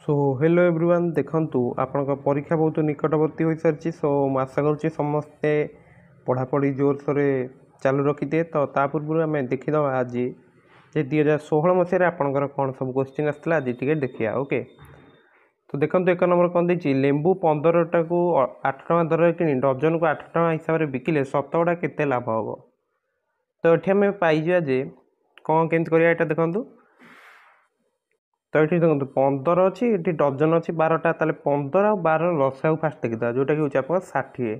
So hello everyone देखंतु आपनका परीक्षा बहुत निकटवर्ती हो सारी सो आशा करुच्ची समस्ते पढ़ापढ़ी जोरसोरे चालू रखिथे तो ता पूर्व आम देखीद आज जे 2016 मसीह आपंकर कौन सब क्वेश्चन आसाला आज टे देखिए ओके। तो देखो एक नंबर कौन देखिए लेंबू 15टा को 8 टका दर कि डजन को 8 टका हिसाब से बिकिले शतकड़ा केते लाभ हम। तो ये आम पाइजा जे कौन केमती करिया एटा देखंतु। तो ये देखो 15 अच्छी ये डजन अच्छी 12टा 15 और 12 लसाऊ फास्ट देखिए जोटा कि हूँ आप 60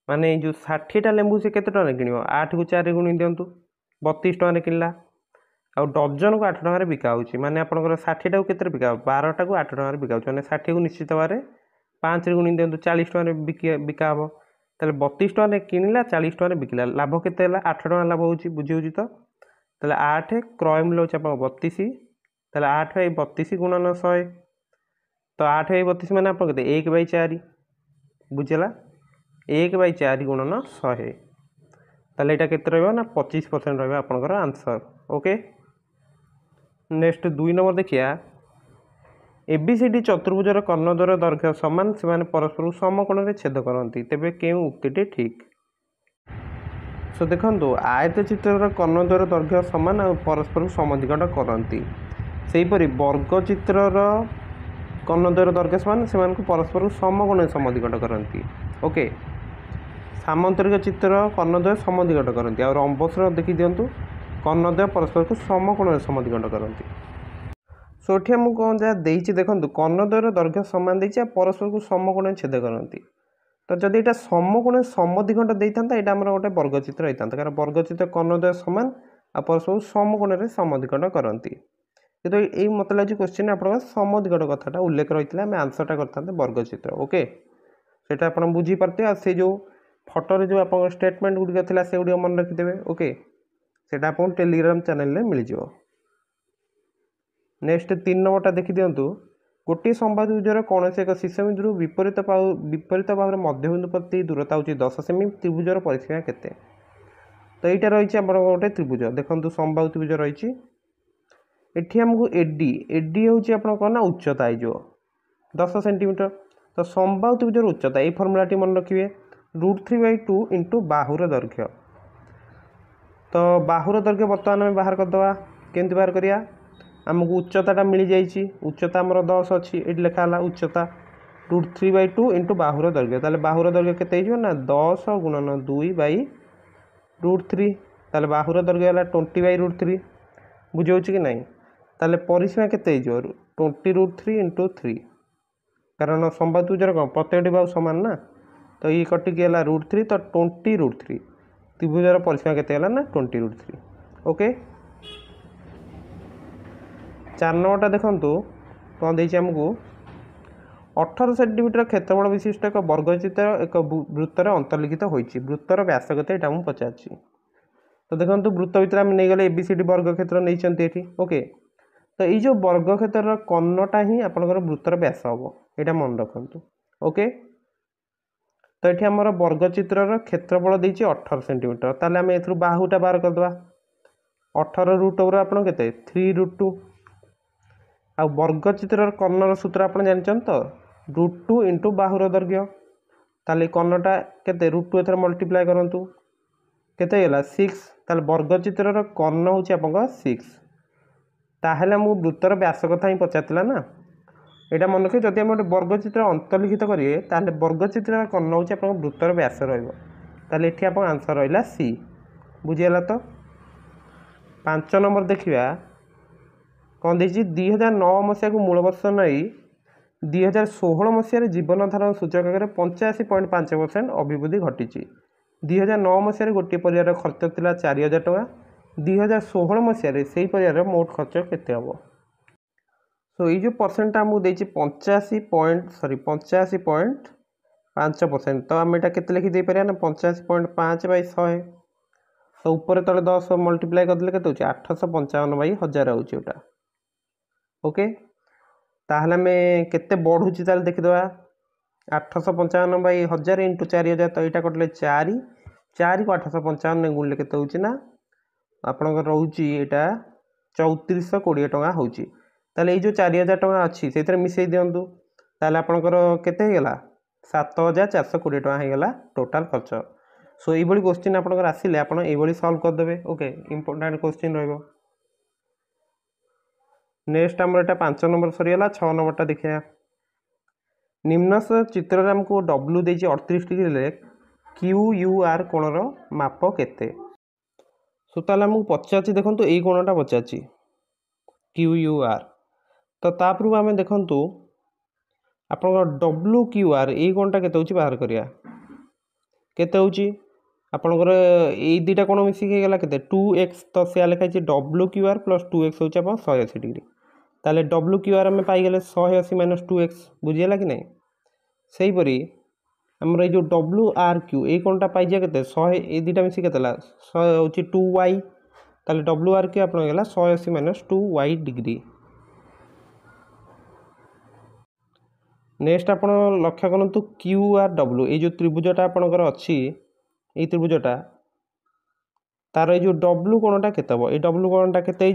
माने जो 60टा लेंबू से केते टका किण 8 को 4 गुणी दिंतु 32 टका किणला आ डजन को 8 टका बिका हो माने आपंकर 60टा को केते बिका 12टा को 8 टका बिका मैंने 60 को निश्चित भाव में 5 गुणी दिंतु 40 टका बिका हम। ताले 32 टका किणला 40 टका बिकला लाभ केते 8 टका लाभ हो बुझी तो 8 क्रय मूल्य हो 32 ताले 8 बाई 32 गुणन 100 तो 8 बाई 32 मैंने आप 1/4 बुझेगा 1/4 गुणन 100 ताले यहाँ केते रहिबा ना 25% रहिबा आपनकर आंसर ओके। नेक्स्ट 2 नंबर देखिया एबीसीडी चतुर्भुजर कर्णद्वयर दैर्घ्य समान से परस्पर समकोण में छेद करती तेबे केउं उक्तिटी ठीक। सो देखो आयत चित्र कर्णद्वयर दैर्घ्य समान और परस्पर समद्विखंड करती सेहीपरि वर्गचित्रर कर्णद्वयर दैर्घ्य समान से परस्पर समकोण समद्विखंड करती ओके। सामांतरिक चित्र कर्णद्वय समद्विखंड करती और रंबसर देखी दिंतु कर्णद्वय परस्पर को समकोण समद्विखंड करती। सो ये मुझे कौन जहाँ देखिए देखो कर्णद्वयर दैर्घ्य सामान देखिए परस्पर को समकोण छेद करती तो जब यहाँ समकोण समद्विखंड देता यहाँ आम गोटे वर्गचित्र होता कारण वर्गचित्र कर्णद्वय सामान आ परस्पर समकोण में समद्विखंड करती तो ये मत लगे क्वेश्चन आप समद्विखंड कथाटा उल्लेख रही है आम आंसरटा करते वर्गचित्र ओके। सेटा आप बुझीपारे से जो फटोरे जो आप स्टेटमेंट गुड़िक थी से गुड़ मन रखिदे ओके सेटा आप टेलीग्राम चैनल में मिल जाव। नेक्स्ट 3 नंबरटा देखी दिंतु गोटे संवादुजर कौन से एक शीर्षबिंदु विपरीत भाव में मध्यबिंदु प्रति दूरता हूँ 10 सेमी त्रिभुजर परिसीमा केते। तो यहाँ रही है गोटे त्रिभुज देखो संबाहु त्रिभुज रही एटी आमको एडी एडी हूँ आप कौन ना उच्चता जो 10 सेंटीमीटर तो संबाहु त्रिभुजर उच्चता ये फर्मुलाटी मन रखिए √3/2 इंटू बाहुर दैर्घ्य। तो बाहुर दैर्घ्य बर्तमान आम बाहर करदे केमती बाहर करिया आमको उच्चताटा मिल जाइए उच्चता आमर 10 अच्छी ये लिखाला उच्चता √3/2 इंटू बाहुर दैर्घ्य ताले बाहुर दैर्घ्य केते ना 10 गुणन 2/√3 ताले बाहुर दैर्घ्य है 20/√3 बुझे कि नहीं ताले परिसीमा केते 20√3 इंटू 3 कारण संवादुजर कौन प्रत्येक बाहु सामान ना तो ये कटिक है √3 तो 20√3 त्रिभुजर परिसीमा केते ना 20√3 ओके। 4 नंबरटा देखो कौन देती आमको 18 सेंटीमीटर क्षेत्रफल विशिष्ट एक वर्गचित्र एक वृत्तर अंतर्लिखित होती वृत्तर व्यास केते यहाँ मुझे पचार। तो देखो वृत्त भितर आम नहीं गले एबीसीडी वर्ग क्षेत्र नहीं ओके। तो ये जो वर्ग क्षेत्र कर्णटा ही आपंकर वृत्तर व्यास हम यहाँ मन रखु ओके। तो ये आमर वर्गचित्र क्षेत्रफल देती 18 सेंटीमीटर ताले आम ए बाहुटा बाहर करदे 18 √, आप 3√2 आ वर्गचित्र कर्णर सूत्र आप जानते तो √2 इंटू बाहुर दैर्घ्य ताले कर्णटा केते √2 एथर मल्टीप्लाय करंतु केते गला 6 ताले वर्गचित्र कर्ण हूँ आप 6 ताहले मु वृत्तर व्यास कथा ही पचारा ना यहाँ मन रखिए जब गोटे वर्गचित्र अंतर्लिखित करेंगे ताहले वर्गचित्र कर्ण हूँ आप वृत्तर व्यास रही आप आंसर रहा सी बुझीगला। तो 5 नंबर देखिए कौन देखिए 2009 मसीहा को मूल वर्ष नहीं 2016 मसीह जीवन धारण सूचक 85.5% अभिवृद्धि घटी 2009 मसीह गोटे परिवार खर्च था 4000 टका 2016 मसीह से परिवार मोट खर्च केते हम। सो ये जो परसेंट आमको देती 85.5% तो आम यहाँ के लिखिदे पारे ना 85.5/100 तो ऊपर तले 10 मल्टीप्लाय करदे के 855/1000 होटा ओके। ताहले आम केते बढ़ुची ताले देखीदे 855/1000 इंटू 4000 तो यहाँ कटले 4 को 855 गुणिले केते ना आपंकर रोचे यहाँ 3420 टका होची ताले जो 4000 टଙ୍କା अच्छी से मिसई दिंतु ताले आपणकर केते हेगला 7420 टଙ୍କା हेगला टोटाल खर्च। सो ये क्वेश्चन आपणकर आसिले आपण ये सॉल्व करदेबे। ओके इंपोर्टेंट क्वेश्चन रहिबो। नेक्स्ट आमर एटा 5 नंबर सरीगला 6 नंबरटा देखिया। निम्नस्थ चित्र आमको डब्ल्यू देछि 38 डिग्री क्यू यू आर कोणर माप केते। सो ताले हमको पचाछि देखंतु एई कोणटा पचाछि क्यू यू आर। तो तापूर्व आम देखु आप डब्ल्यू क्यू आर ये कोणटा केते होछि बाहर करिया केते होछि आपनकर ए दुटा कोण मिसिक गला केते 2x। तो से लिखाई W Q are plus 2x होछि अपन 180 डिग्री। ताले डब्ल्यू क्यू आर आम पाई गले 180 माइनस 2x बुझीगला कि नहीं। सही परी हमर जो डब्ल्यू आर क्यू ये कोणटा पाई जा केते 100 ए दुटा मिसिक केतेला 100 होछि 2y। ताले डब्ल्यू आर क्यू आपन गला 180 माइनस 2y डिग्री। नेक्स्ट आप लक्ष्य करूँ क्यू आर डब्ल्यू ये जो त्रिभुजटा आपणकर अच्छी ये त्रिभुजटा तार जो डब्ल्यू कोणटा केते हम ये डब्ल्यू कोणटा केते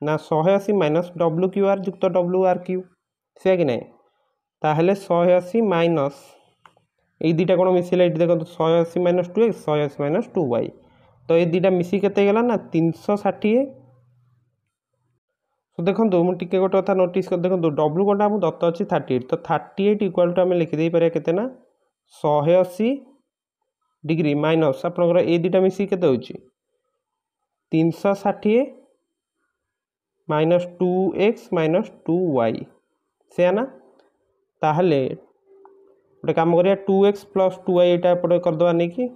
ना 180 माइनस डब्ल्यू क्यू आर युक्त डब्ल्यू आर क्यू से कि नहीं। ताहले 180 माइनस ये दुटा कोण मिसिले देखो 180 माइनस 2x 180 माइनस 2y। तो ये दुटा मिसी केते गला ना 360। तो देखो मुझे गोटे कथा नोटिस कर देखो डब्ल्यू कोणटा आम दत्त अच्छी 38। तो 38 इक्वाल टू आम लिखिदे पारे केते ना 180 डिग्री माइनस आपनकर ए दुटा मिसी केते होछि 360 माइनस 2x माइनस 2y से ना। ताहले गोटे काम करिया 2x प्लस 2y एटा एपटे करदवा नहीं कि।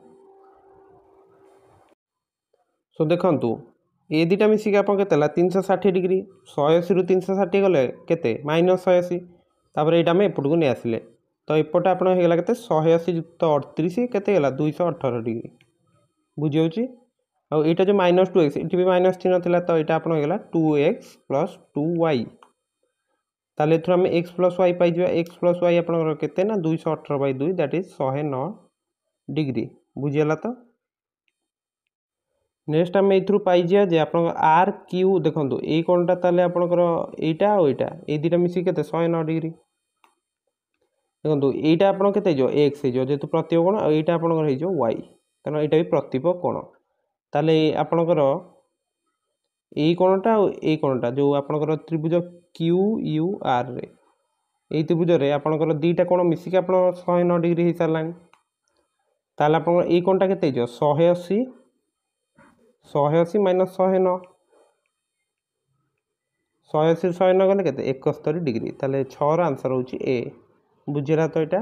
सो देखंतु ए दुटा मिसिक आप के 360 डिग्री 180 रु 360 गले केते माइनस 180 तापर एटा हम एपट को नहीं आसिले। तो एपटे आपण हेगला केते 180 युक्त 38 केते गला 218 डिग्री बुझी होछि। आ एटा जो माइनस 2x एटी भी माइनस चिन्ह थिला तो एटा आपण हेगला 2x प्लस 2y। ताले एथु हम x प्लस y पाई जिवा x प्लस y आपण केते ना 218/2 दैट इज 109 डिग्री बुझियला। तो नेक्स्ट आम ये पाई जे आप आर क्यू देखो ये कोणटा ताले आपनकर एटा और एटा ए दुटा मिसिक केते 109 डिग्री। देखो एटा आपन केते जो x हो जेतु प्रतीक कोण और एटा आपनकर हो y कारण एटा भी प्रतीक कोण। ताले आपनकर ए कोणटा और ए कोणटा जो आपनकर त्रिभुज क्यू यू आर रे ए त्रिभुज रे आपनकर दुटा कोण मिसिक आपन 109 डिग्री हो सारलानी। ताले आपन ए कोणटा केते जो 180 माइनस 109 180 109 गले केते 71 डिग्री। ताले 6 रो आंसर होची ए बुझिरा। तो एटा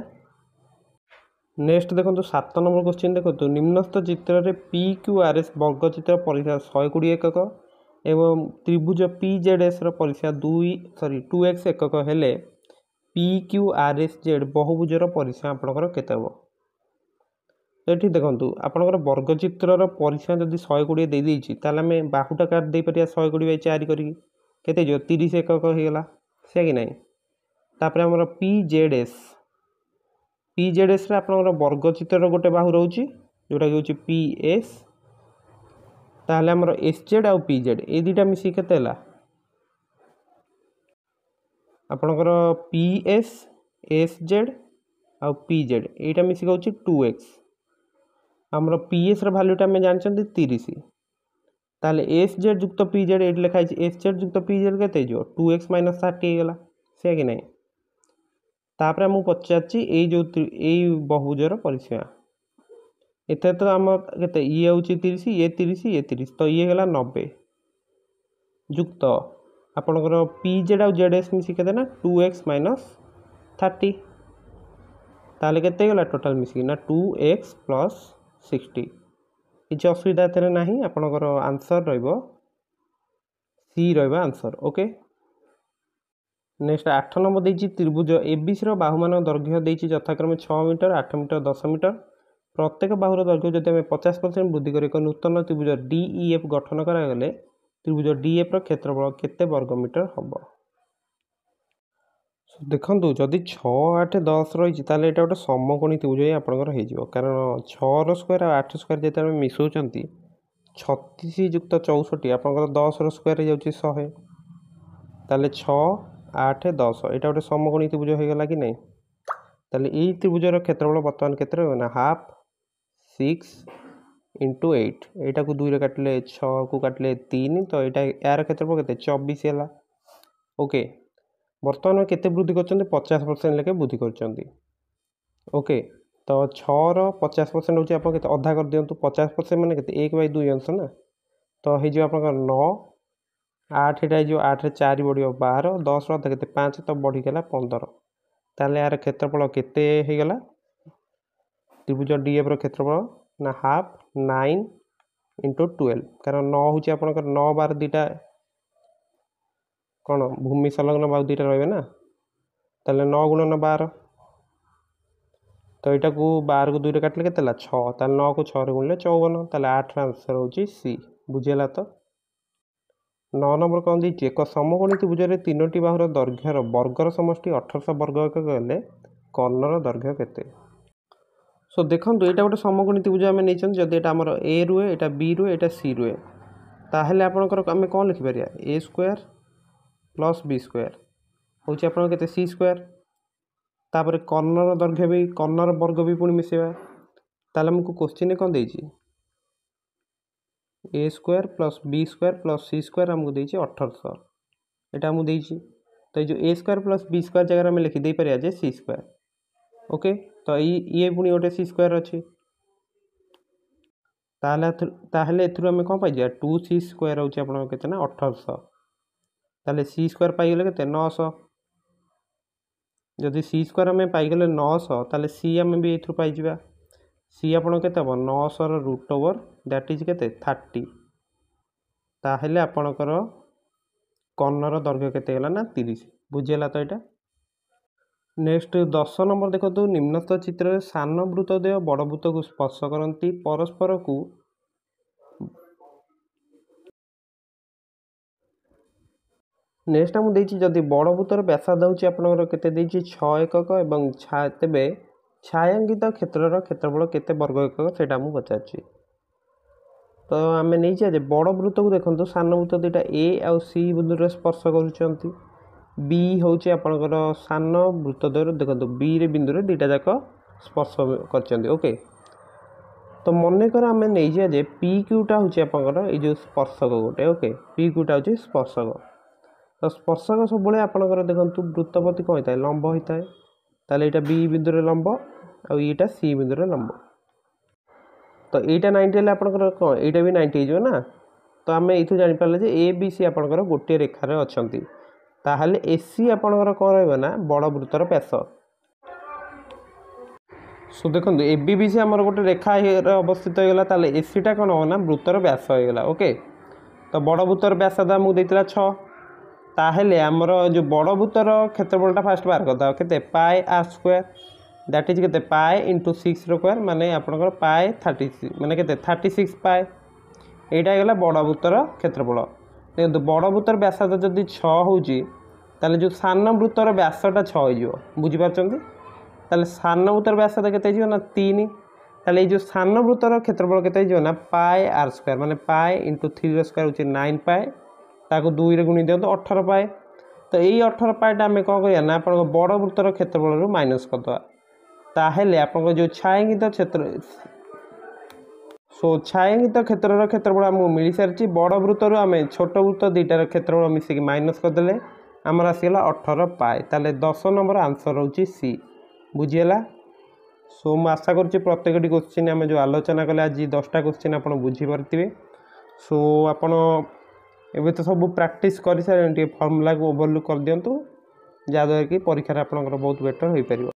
नेक्स्ट देखो 7 नंबर क्वेश्चन देखो निम्नस्थ चित्र रे पी क्यू आर एस वर्ग चित्र परिसीमा 120 एकक एवं त्रिभुज पी जेड एस परिसीमा 2x एकक हेले P Q R S Z बहुभुजर परिसीमा आपनकर केते हो। तो ये देखो आपंकर वर्गचित्र परिसीमा जदि 120 दे देछि ताले आमे बाहुटा काट दे परिया 120/4 करी केते जो 30 एकक होगला से कि नहीं। तापर हमर पी जेड एस रे आपनकर वर्गचित्र गोटे बाहु रहउछि जोटा कि होछि पी एस। ताले हमर एस जेड और पी जेड ए दुटा मिसी केते हला आपनकर पी एस जेड और पी जेड एटा मिसी होछि 2x। आमर पी एस भैल्यूटा आम जानते 30। ताले एस जेड युक्त पी जेड ये लिखाई एस जेड युक्त पी जेड के 2x माइनस 30 होगा से कि नहीं। तापर आमको पचार जो बहुभुजर परिसीमा एते तो आम के ये हूँ 30 ये 30 ये 30 तो ये है 90 युक्त आपनकर पी जेड और जेड एस मिसी के ना 2x माइनस 30 ताले केते गला टोटल मिसी ना 2x प्लस 60 किसी असुविधा थे ना आपनकर आंसर रहिबो सी रहिबा आंसर। ओके नेक्स्ट 8 नंबर देछि त्रिभुज एबीसी बाहुमान दैर्घ्य देछि यथाक्रमे 6 मीटर 8 मीटर 10 मीटर प्रत्येक बाहुर दैर्घ्य जदि आम 50% वृद्धि कर एक नूतन त्रिभुज डीईएफ गठन करागले त्रिभुज डीएफ क्षेत्रफल केते वर्ग मीटर हम। देखो जदि 6 8 10 रही है गोटे समकोणी त्रिभुज ही आपंकर हो कारण 6 स्क्वायर और 8 स्क्वायर जिते मिसौं 36 युक्त 64 आपंकर 10 स्क्वायर हो 100 ताले 6 8 10 एटा गोटे समकोणी त्रिभुज हो गला कि नहीं ताले एई त्रिभुजर क्षेत्रफल वर्तमान केते रहबो ना हाफ 6 इंटू 8 एटा को 2 रे काटले 6 को काटले 3 तो एटा यार क्षेत्रफल केते 24 हैला ओके वर्तमान में केते वृद्धि करचंदी 50% लेके वृद्धि करचंदी ओके तो 6 रो 50% होची आपन केते अधा कर दियंतु 50% माने केते 1/2 अंश ना तो हे जो आपन 9 8 एटा जो 8 रे 4 बढ़ियो 12 10 रो केते 5 तो बढ़ी गेला 15 ताले यार क्षेत्रफल केते हे गेला त्रिभुज डीएफ रो क्षेत्रफल ना हाफ 9 इंटू 12 कारण 9 होची आपन 9 12 दुटा कौन भूमि संलग्न बाहु दुटा रहिबे ना ताले 9 गुणन 12 तो एटा को 12 को 2 रे काटले केतेला 6 ताले 9 को 6 रे गुणले 54 ताले 8 रा आंसर होची सी बुझेला तो 9 नंबर कौन दी एक समकोणी त्रिभुज रे तीनोटी बाहुर दैर्घ्यर वर्गर समष्टि 1800 वर्ग एक गले कर्णर दैर्घ्य केते सो देखो यहाँ गोटे समकोणी त्रिभुज आम नहीं जदि एटा आमर ए रुए एटा बी रुए एटा सी रुए ताहले आपनकर आम कौन लिखिपर ए स्क्वायर प्लस बी स्क्वायर हूँ आप सी स्क्वायर तापर कर्णर दैर्घ्य भी कर्णर वर्ग भी पुणी मिसेवा ताले हमको क्वेश्चन कौन देछि A square plus B square plus C square हमको देछि 1800 एटा हमको देछि तो ये जो A square plus B square जगह में लिखि दे परिया जे सी स्क्वायर ओके तो ये पुणी गोटे सी स्क्वायर अच्छी ताहले एथुरु आमे कोन पाइ जा 2c स्क्वायर होछि आपन केते ना 1800 ताले सी स्क्वायर पाइ गेले केते 900 जदि सी स्क्वायर आमे पाइ गेले 900 ताले सी आमे भी एथुरु पाइ जिबा सी आपन केते हो 900 रो रूट ओवर दैट इज केते 30 ताहले आपनकर कर्णर दैर्घ्य केते गेला ना 30 बुझियला तो एटा नेक्स्ट 10 नंबर देखो तो निम्नलिखित चित्र में सान वृत्तद्वय बड़ वृत्त को स्पर्श करती परस्पर को नेक्स्ट आम देछि जदि बड़ वृत्तर व्यासार्ध होछि आपनकर केते देछि 6 एकक एवं तेबे छायांकित क्षेत्रर क्षेत्रफल केते वर्ग एकक सेटा हम पचाछि तो आम नहीं जे बड़ वृत्त को देखो सान वृत्त दुटा ए आउ सी बिंदु रे स्पर्श करुचंती बी हूँ आपणकर सान वृत्तद्वय देखो बी रे बिंदु रे दुटा जाक स्पर्श कर ओके तो मनकर आम नहीं जा जे पी क्यूटा हूँ आपंकर ये जो स्पर्शक गोटे ओके पी क्यूटा हूँ स्पर्शक तो स्पर्शक सब आपंकर देखो वृत्तपति कौन होता है लंब होता है ताले यहाँ बी बिंदु रे लंब आउ यहाँ सी बिंदु रे लंब तो यहाँ 90 हेल्ले आपंकर कौन यहाँ भी 90 हो ना तो आम ये जापारे जे ए बी सी आपंकर गोटे रेखार अच्छा ताहले एसी आपणकर कौन रहा ना बड़ वृत्तर व्यास सो देखो ए बी बी सी आमर गोटे रेखा अवस्थित होगा ताले एसीटा कौन हो ना वृत्तर व्यास होगा ओके तो बड़ वृत्तर व्यास आमको देता 6 ताहले आमर जो बड़ वृत्तर क्षेत्रफलटा फास्ट बाहर करता के पाए आर स्क्वायर दैट इज के पाए इंटू 6 स्क्वायर माने आपनकर पाए 36 माने के 36 पाए यहाँ गला बड़ वृत्तर क्षेत्रफल देखो बड़ वृत्तर व्यासार्ध जदि 6 होची ताले जो सान वृत्तर व्यासटा 6 हो बुझीपारचंती ताले सान वृत्तर व्यासार्ध केते हो ना 3 ताले जो सान वृत्तर क्षेत्रफल केते हो ना पाए आर स्क्वायर माने पाए इंटू 3 स्क्वायर होची 9 पाए ताको 2 रे गुणी दियंतो 18 पाए तो यही 18 पाएटा आम कौन करिया ना आपन बड़ वृत्तर क्षेत्रफल रु माइनस करदवा ताहेले आपन जो छायांकित क्षेत्र सो छायांकित क्षेत्रर क्षेत्रफल आमको मिल सारी बड़ वृत्तर आम छोट वृत्त दुटार क्षेत्रफल मिसिक माइनस करदे आमर आसीगला 18 पाए ताले 10 नंबर आंसर होची सी बुझीगला सो मु आशा करुच्ची प्रत्येकटी क्वेश्चन आम जो आलोचना कले आज 10टा क्वेश्चन आप बुझीपारे सो आपण एबे तो सब प्रैक्टिस कर सारे फर्मूला को ओवरलुक कर दिंतु जहाँद्वारा कि परीक्षा आपंकर बहुत बेटर हो पार।